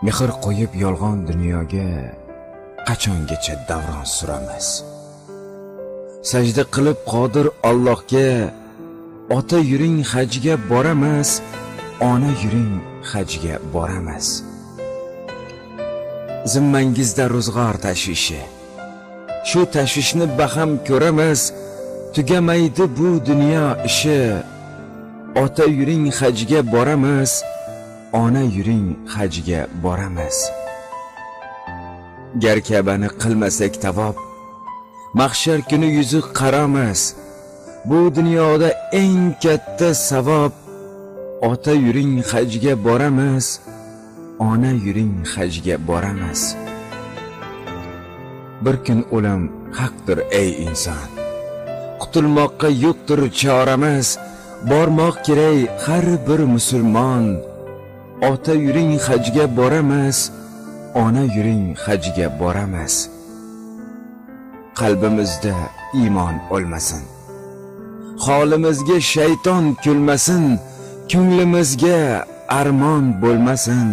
Mehr qo'yib yolg'on dunyoga qachongacha davron suramiz? Sajda qilib qodir Allohga ota yuring hajga boramiz, ona yuring hajga boramiz. Zimmangizda ro'zg'or tashvishi, shu tashvishni baham ko'ramiz, tugamaydi bu dunyo ishi. Ota yuring hajga boramiz, ona yuring hajga boramiz. Gar Ka'bani qilmasak tavob, mahshar kuni yuzi qaramiz. Bu dunyoda eng katta savob. Ota yuring hajga boramiz, ona yuring hajga boramiz. Bir kun o'lim haqdir ey inson, qutulmoqqa yo'qdir choramiz. Bormoq kerak har bir musulmon. Ota yuring hajga boramiz, ona yuring hajga boramiz. Qalbimizda iymon o'lmasin, holimizga shayton kulmasin, ko'nglimizga armon bo'lmasin.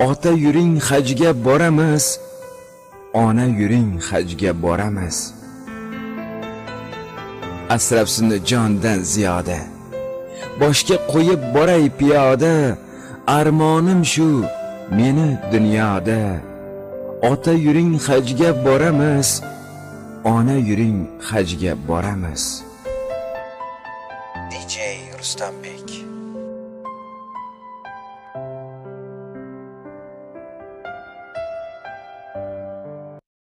Ota yuring hajga boramiz, ona yuring hajga boramiz. Asrabsini jondan ziyoda, boshga qo'yib boray piyoda. Armonim shu meni dunyoda. Ota yuring hajga boramiz, ona yuring hajga boramiz. DJ Rustambek.